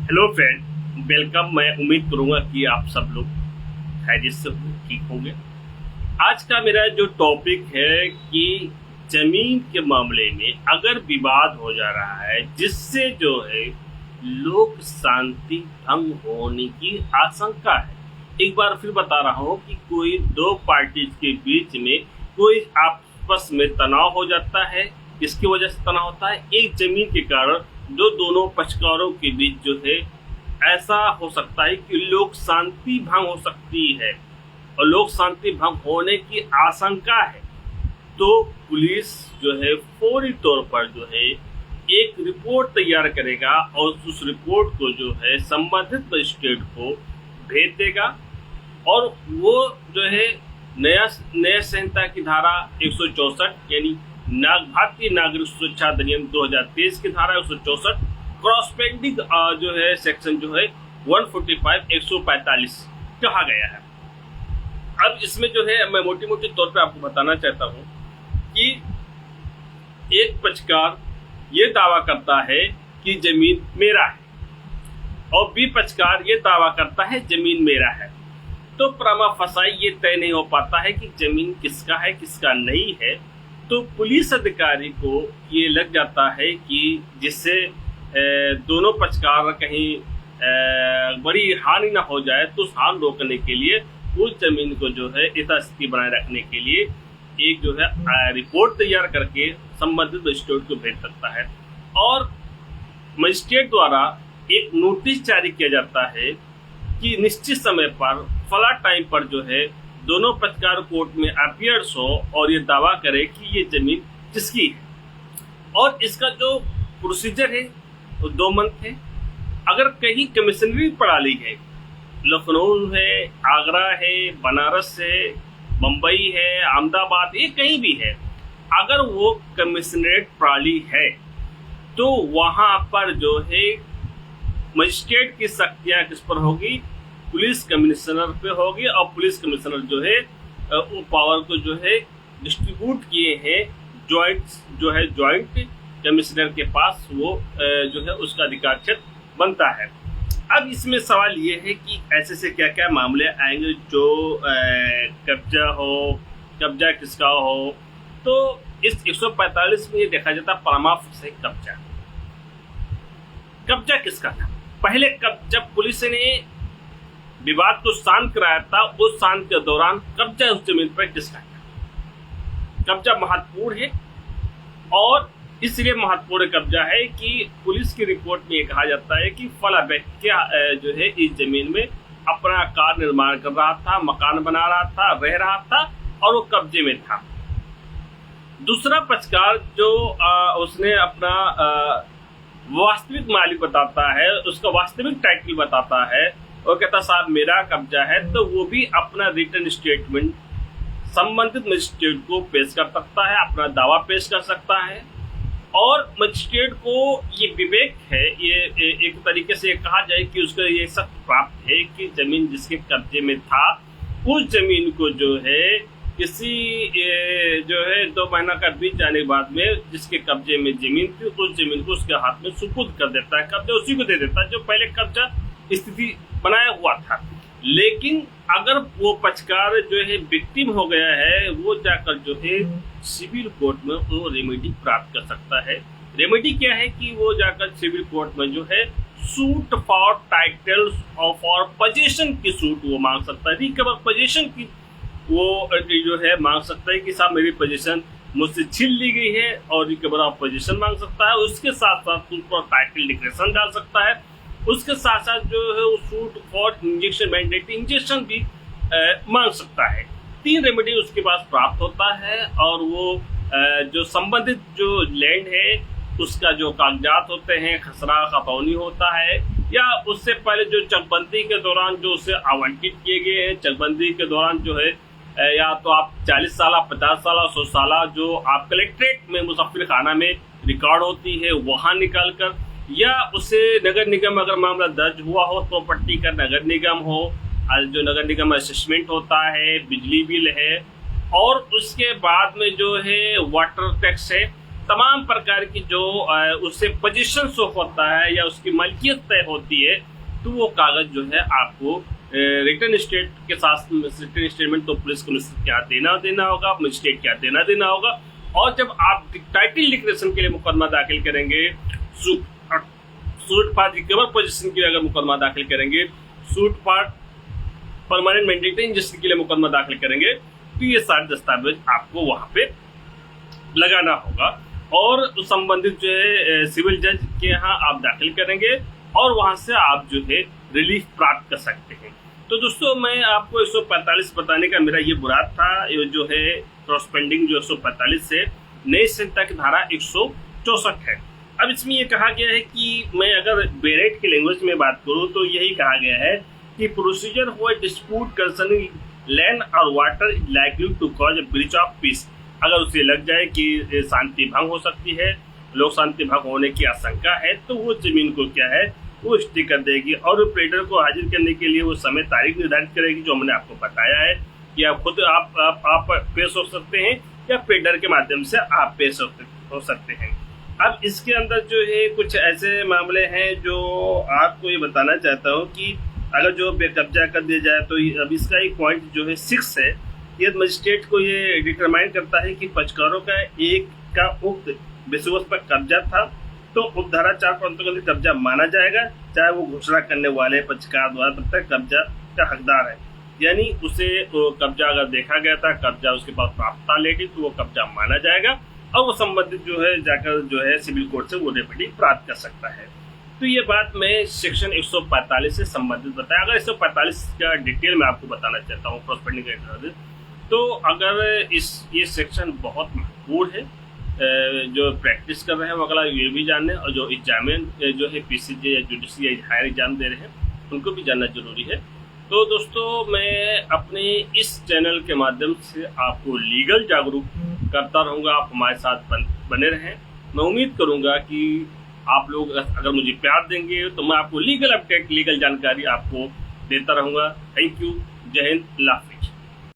Hello friend, welcome. मैं उम्मीद करूंगा कि आप सब लोग खैरियत से ठीक होंगे। आज का मेरा जो टॉपिक है कि जमीन के मामले में अगर विवाद हो जा रहा है जिससे जो है लोक शांति भंग होने की आशंका है। एक बार फिर बता रहा हूँ कि कोई दो पार्टीज के बीच में कोई आपस में तनाव हो जाता है। इसकी वजह से तनाव होता है एक जमीन के कारण, जो दोनों पक्षकारों के बीच जो है ऐसा हो सकता है कि लोक शांति भंग हो सकती है और लोक शांति भंग होने की आशंका है। तो पुलिस जो है फौरी तौर पर जो है एक रिपोर्ट तैयार करेगा और उस रिपोर्ट को जो है संबंधित मजिस्ट्रेट को भेज देगा और वो जो है नया संहिता की धारा 164 यानी भारतीय नागरिक सुरक्षा अधिनियम 2023 की धारा 164 क्रॉस पेंडिंग जो है सेक्शन जो है 145 145 कहा गया है। अब इसमें जो है मैं मोटी मोटी तौर पे आपको बताना चाहता हूँ कि एक पक्षकार ये दावा करता है कि जमीन मेरा है और बी पक्षकार ये दावा करता है जमीन मेरा है। तो प्रमा फसाई ये तय नहीं हो पाता है कि जमीन किसका है किसका नहीं है। तो पुलिस अधिकारी को ये लग जाता है कि जिससे दोनों पक्षकार कहीं बड़ी हानि ना हो जाए, तो उस हानि रोकने के लिए उस जमीन को जो है यथास्थिति बनाए रखने के लिए एक जो है रिपोर्ट तैयार करके संबंधित मजिस्ट्रेट को भेज सकता है और मजिस्ट्रेट द्वारा एक नोटिस जारी किया जाता है कि निश्चित समय पर फला टाइम पर जो है दोनों पक्षकार कोर्ट में अपीयर्स हो और ये दावा करे कि ये जमीन किसकी है। और इसका जो प्रोसीजर है वो 2 मंथ है। अगर कहीं कमिश्नरी प्रणाली है, लखनऊ है, आगरा है, बनारस है, मुंबई है, अहमदाबाद, ये कहीं भी है, अगर वो कमिश्नरेट प्रणाली है तो वहां पर जो है मजिस्ट्रेट की शक्तियां किस पर होगी, पुलिस कमिश्नर पे होगी और पुलिस कमिश्नर जो है वो पावर को जो है डिस्ट्रीब्यूट किए हैं जॉइंट कमिश्नर के पास, वो जो है उसका अधिकार क्षेत्र बनता है। अब इसमें सवाल ये है कि ऐसे से क्या क्या मामले आएंगे जो कब्जा किसका हो। तो इस 145 में ये देखा जाता है परमा फसाई कब्जा किसका था। पहले जब पुलिस ने विवाद को शांत कराया था, उस शांत के दौरान कब्जा उस जमीन पर किसका था। कब्जा महत्वपूर्ण है और इसलिए महत्वपूर्ण कब्जा है कि पुलिस की रिपोर्ट में कहा जाता है कि फला व्यक्ति जो है इस जमीन में अपना कार निर्माण कर रहा था, मकान बना रहा था, रह रहा था और वो कब्जे में था। दूसरा पक्षकार जो उसने अपना वास्तविक मालिक बताता है, उसका वास्तविक टाइटल बताता है और कहता साहब मेरा कब्जा है, तो वो भी अपना रिटर्न स्टेटमेंट संबंधित मजिस्ट्रेट को पेश कर सकता है, अपना दावा पेश कर सकता है। और मजिस्ट्रेट को ये विवेक है, ये एक तरीके से कहा जाए कि उसका ये सख्त प्राप्त है कि जमीन जिसके कब्जे में था उस जमीन को जो है किसी जो है 2 महीना का बीत जाने के बाद में जिसके कब्जे में जमीन थी उस जमीन को उसके हाथ में सुपुर्द कर देता है, कब्जा उसी को दे देता है जो पहले कब्जा स्थिति बनाया हुआ था। लेकिन अगर वो पक्षकार जो है विक्टिम हो गया है, वो जाकर जो है सिविल कोर्ट में वो रेमेडी प्राप्त कर सकता है। रेमेडी क्या है कि वो जाकर सिविल कोर्ट में जो है सूट फॉर टाइटल और फॉर पोजीशन की सूट वो मांग सकता है, रिकवर पोजीशन की वो जो है मांग सकता है कि साहब मेरी पोजीशन मुझसे छीन ली गई है और रिकवर ऑफ पोजीशन मांग सकता है। उसके साथ साथ उस पर टाइटल डिक्लेरेशन डाल सकता है। उसके साथ साथ जो है वो suit for injection mandatory injection भी मांग सकता है। 3 रेमेडी उसके पास प्राप्त होता है और वो जो संबंधित जो लैंड है उसका जो कागजात होते हैं, खसरा खतौनी होता है या उससे पहले जो चकबंदी के दौरान जो उसे आवंटित किए गए हैं, चकबंदी के दौरान जो है या तो आप 40 साल 50 साल 100 साल जो आप कलेक्ट्रेट में मुसफ्फिर खाना में रिकॉर्ड होती है वहां निकाल कर, या उसे नगर निगम अगर मामला दर्ज हुआ हो तो पट्टी का नगर निगम हो, जो नगर निगम असेसमेंट होता है, बिजली बिल है और उसके बाद में जो है वाटर टैक्स है तमाम प्रकार की जो उससे पोजीशन शो होता है या उसकी मलकियत तय होती है, तो वो कागज जो है आपको रिटर्न स्टेट के साथ रिटर्न स्टेटमेंट तो पुलिस कमिश्नर क्या देना होगा, मजिस्ट्रेट क्या देना होगा। और जब आप टाइटल डिक्लेरेशन के लिए मुकदमा दाखिल करेंगे, सूट फॉर रिकवर पोजीशन के लिए अगर मुकदमा दाखिल करेंगे, suit for permanent mandatory injustice के लिए मुकदमा दाखिल करेंगे, तो ये सारे दस्तावेज आपको वहां पे लगाना होगा और संबंधित जो है सिविल जज के यहाँ आप दाखिल करेंगे और वहां से आप जो है रिलीफ प्राप्त कर सकते हैं। तो दोस्तों, मैं आपको 145 बताने का मेरा ये मुराद था। ये जो है क्रॉसपेंडिंग जो 145 है, नई संहिता की धारा 164 है। अब इसमें ये कहा गया है कि मैं अगर बेरेट की लैंग्वेज में बात करूं तो यही कहा गया है कि procedure for dispute concerning land और water is likely to cause a breach of peace. अगर उसे लग जाए कि शांति भंग हो सकती है, लोक शांति भंग होने की आशंका है, तो वो जमीन को क्या है वो स्टे कर देगी और प्लेडर को हाजिर करने के लिए वो समय तारीख निर्धारित करेगी, जो हमने आपको बताया है कि आप खुद आप पेश हो सकते हैं या प्लेडर के माध्यम से आप पेश हो सकते हैं। अब इसके अंदर जो है कुछ ऐसे मामले हैं जो आपको ये बताना चाहता हूँ कि अगर जो बेकब्जा कर दिया जाए तो अब इसका एक पॉइंट जो है 6 है, ये मजिस्ट्रेट को ये डिटरमाइन करता है कि पक्षकारों का एक का उक्त विषवस्तु पर कब्जा था तो उपधारा 4 के अंतर्गत कब्जा माना जाएगा, चाहे वो घोषणा करने वाले पक्षकार द्वारा तब तक कब्जा का हकदार है। यानी उसे कब्जा अगर देखा गया था, कब्जा उसके पास प्राप्त था लेकिन तो वो कब्जा माना जाएगा और वो संबंधित जो है जाकर जो है सिविल कोर्ट से वो रेमेडी प्राप्त कर सकता है। तो ये बात मैं सेक्शन 145 से संबंधित बताया। अगर 145 का डिटेल में आपको बताना चाहता हूँ क्रॉसपेंडिंग का, तो अगर ये सेक्शन बहुत महत्वपूर्ण है, जो प्रैक्टिस कर रहे हैं वो अगला ये भी जानने और जो एग्जामिन जो है पीसीजे या जुडिशरी या हायर एग्जाम दे रहे हैं उनको भी जानना जरूरी है। तो दोस्तों, मैं अपने इस चैनल के माध्यम से आपको लीगल जागरूक करता रहूँगा। आप हमारे साथ बने रहें। मैं उम्मीद करूँगा कि आप लोग अगर मुझे प्यार देंगे तो मैं आपको लीगल अपडेट, लीगल जानकारी आपको देता रहूँगा। Thank you. जय हिंद। अल्लाह हाफिज।